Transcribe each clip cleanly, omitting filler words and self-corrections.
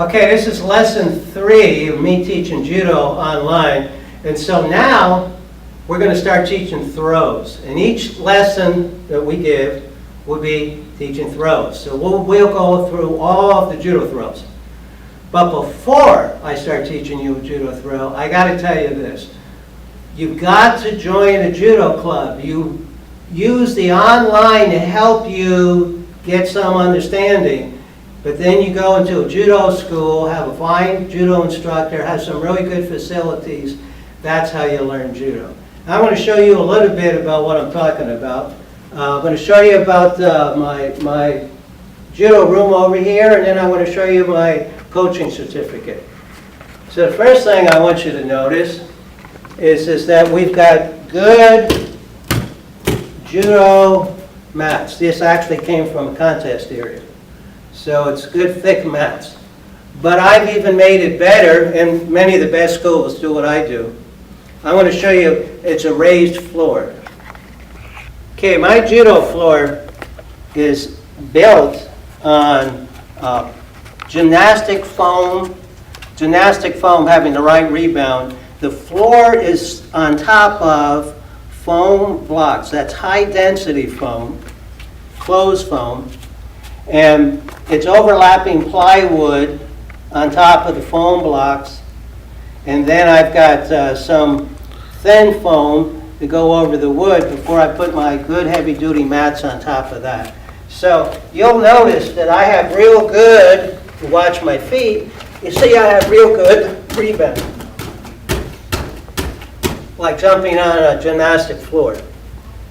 Okay, this is lesson 3 of me teaching judo online. And so now we're going to start teaching throws. And each lesson that we give will be teaching throws. So we'll go through all of the judo throws. But before I start teaching you a judo throw, I got to tell you this. You've got to join a judo club. You use the online to help you get some understanding. But then you go into a judo school, have a fine judo instructor, have some really good facilities. That's how you learn judo. I'm going to show you a little bit about what I'm talking about. I'm going to show you about my judo room over here, and then I'm going to show you my coaching certificate. So the first thing I want you to notice is that we've got good judo mats. This actually came from a contest area. So it's good thick mats. But I've even made it better, and many of the best schools do what I do. I'm going to show you, it's a raised floor. Okay, my judo floor is built on gymnastic foam having the right rebound. The floor is on top of foam blocks. That's high density foam, closed foam. And it's overlapping plywood on top of the foam blocks. And then I've got some thin foam to go over the wood before I put my good heavy duty mats on top of that. So you'll notice that I have real good, to watch my feet, you see I have real good rebound. Like jumping on a gymnastic floor.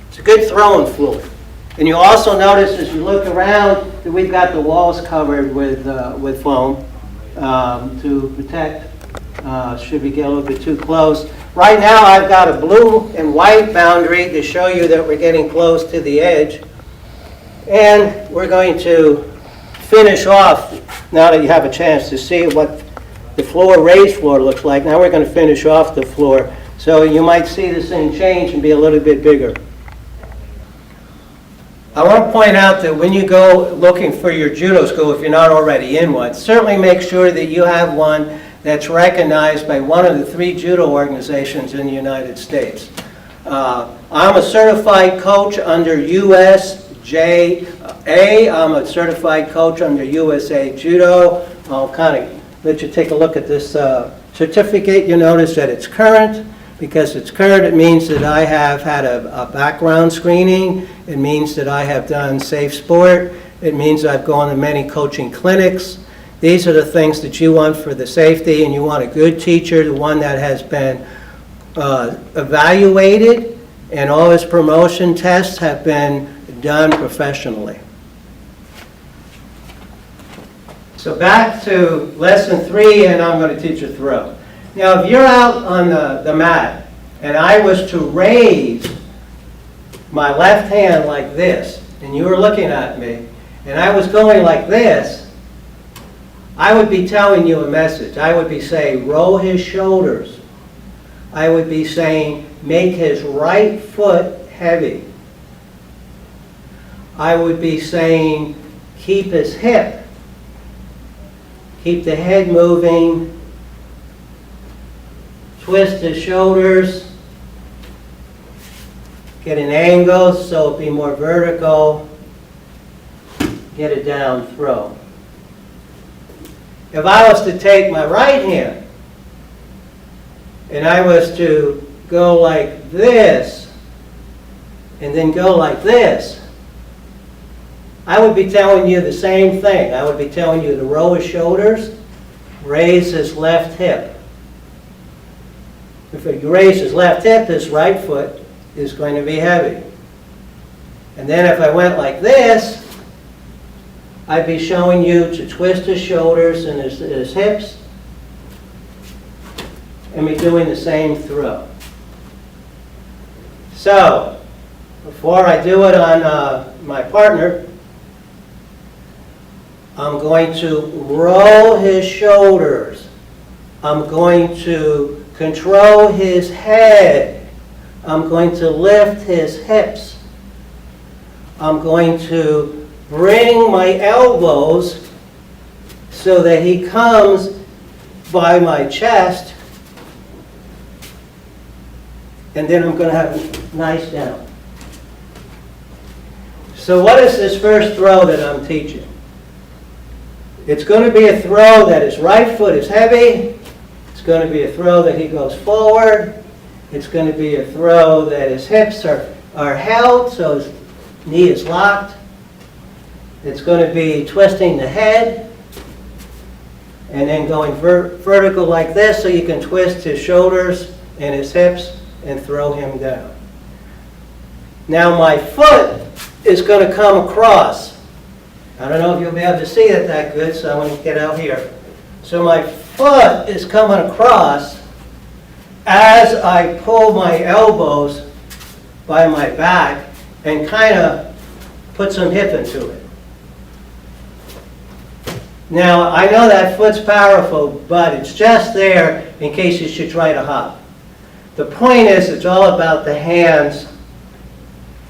It's a good throwing floor. And you'll also notice as you look around that we've got the walls covered with foam to protect should we get a little bit too close. Right now I've got a blue and white boundary to show you that we're getting close to the edge. And we're going to finish off, now that you have a chance to see what the floor, raised floor looks like. Now we're going to finish off the floor. So you might see this thing change and be a little bit bigger. I want to point out that when you go looking for your judo school, if you're not already in one, certainly make sure that you have one that's recognized by one of the 3 judo organizations in the United States. I'm a certified coach under USJA. I'm a certified coach under USA Judo. I'll kind of let you take a look at this certificate. You notice that it's current. Because it's current, it means that I have had a background screening. It means that I have done safe sport. It means I've gone to many coaching clinics. These are the things that you want for the safety, and you want a good teacher, the one that has been evaluated, and all his promotion tests have been done professionally. So back to lesson 3, and I'm going to teach a throw. Now, if you're out on the mat, and I was to raise my left hand like this, and you were looking at me, and I was going like this, I would be telling you a message. I would be saying, roll his shoulders. I would be saying, make his right foot heavy. I would be saying, keep his hip. Keep the head moving. Twist his shoulders, get an angle so it'll be more vertical, get it down, throw. If I was to take my right hand and I was to go like this and then go like this, I would be telling you the same thing. I would be telling you to roll his shoulders, raise his left hip. If you raise his left hip, his right foot is going to be heavy. And then if I went like this, I'd be showing you to twist his shoulders and his hips and be doing the same throw. So, before I do it on my partner, I'm going to roll his shoulders. I'm going to control his head. I'm going to lift his hips. I'm going to bring my elbows so that he comes by my chest, and then I'm going to have a nice down. So what is this first throw that I'm teaching? It's going to be a throw that his right foot is heavy. It's going to be a throw that he goes forward. It's going to be a throw that his hips are held, so his knee is locked. It's going to be twisting the head and then going vertical like this, so you can twist his shoulders and his hips and throw him down. Now my foot is going to come across. I don't know if you'll be able to see it that good, so I want to get out here. So my foot is coming across as I pull my elbows by my back and kind of put some hip into it. Now, I know that foot's powerful, but it's just there in case you should try to hop. The point is, it's all about the hands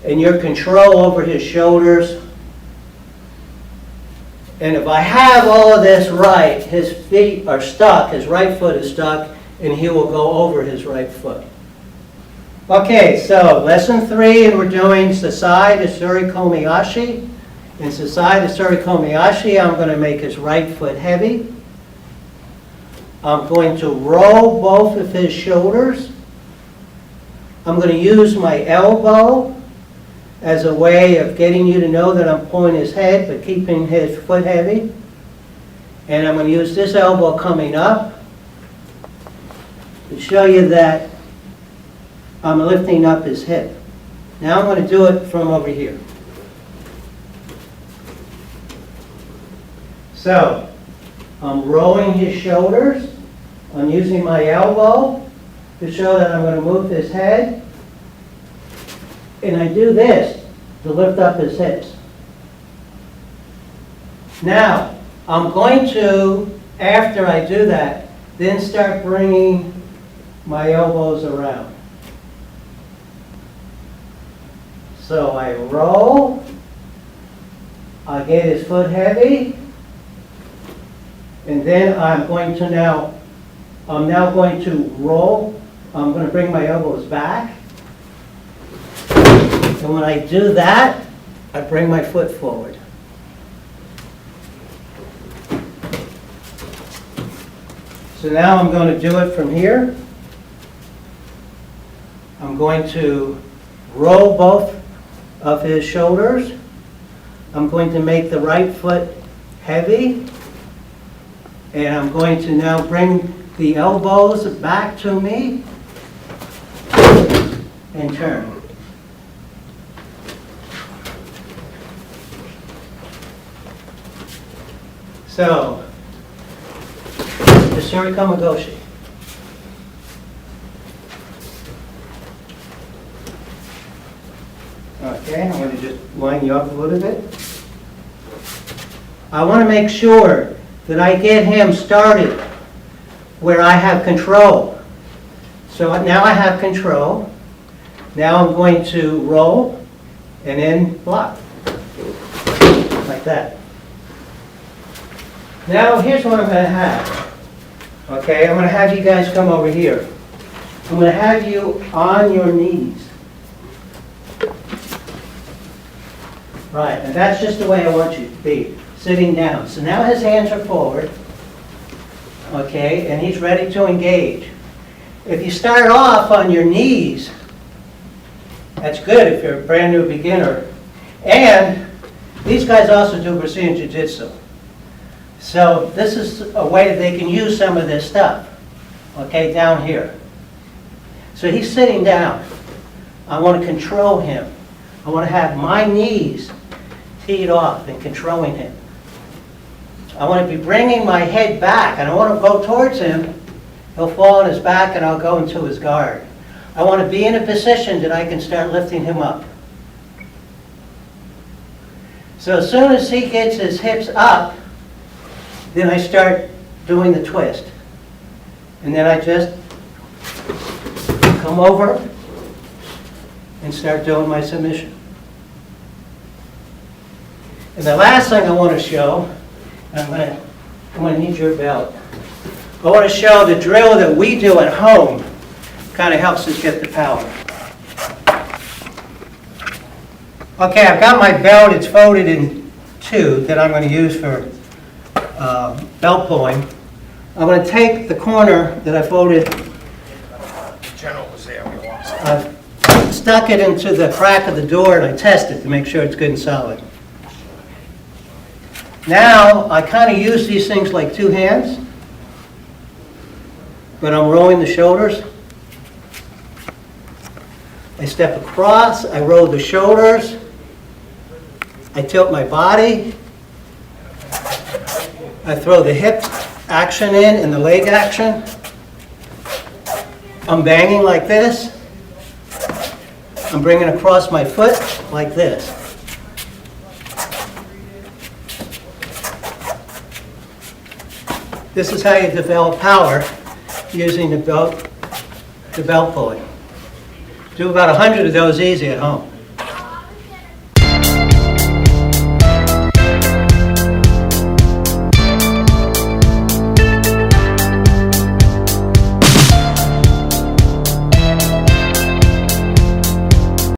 and your control over his shoulders. And if I have all of this right, his feet are stuck, his right foot is stuck, and he will go over his right foot. Okay, so lesson 3, and we're doing Sasae Tsurikomi Ashi. In Sasae Tsurikomi Ashi, I'm going to make his right foot heavy. I'm going to roll both of his shoulders. I'm going to use my elbow as a way of getting you to know that I'm pulling his head but keeping his foot heavy. And I'm going to use this elbow coming up to show you that I'm lifting up his hip. Now I'm going to do it from over here. So I'm rolling his shoulders. I'm using my elbow to show that I'm going to move his head. And I do this to lift up his hips. Now, I'm going to, after I do that, then start bringing my elbows around. So I roll, I get his foot heavy, and then I'm now going to roll. I'm going to bring my elbows back. And when I do that, I bring my foot forward. So now I'm going to do it from here. I'm going to roll both of his shoulders. I'm going to make the right foot heavy. And I'm going to now bring the elbows back to me and turn. So, the Tsurikomi Goshi. Okay, I'm going to just line you up a little bit. I want to make sure that I get him started where I have control. So now I have control. Now I'm going to roll and then block. Like that. Now here's what I'm going to have. Okay, I'm going to have you guys come over here. I'm going to have you on your knees. Right, and that's just the way I want you to be, sitting down. So now his hands are forward, okay, and he's ready to engage. If you start off on your knees, that's good if you're a brand new beginner. And these guys also do Brazilian Jiu-Jitsu. So this is a way that they can use some of this stuff, okay, down here. So he's sitting down. I want to control him. I want to have my knees teed off and controlling him. I want to be bringing my head back. I don't want to go towards him. He'll fall on his back and I'll go into his guard. I want to be in a position that I can start lifting him up. So as soon as he gets his hips up, then I start doing the twist. And then I just come over and start doing my submission. And the last thing I want to show, and I'm going to I'm going to need your belt. I want to show the drill that we do at home. Kind of helps us get the power. Okay, I've got my belt. It's folded in two that I'm going to use for belt pulling. I'm going to take the corner that I folded. General was there. I've stuck it into the crack of the door and I test it to make sure it's good and solid. Now, I kind of use these things like two hands, but I'm rolling the shoulders. I step across, I roll the shoulders, I tilt my body, I throw the hip action in and the leg action. I'm banging like this. I'm bringing across my foot like this. This is how you develop power using the belt pulling. Do about 100 of those easy at home.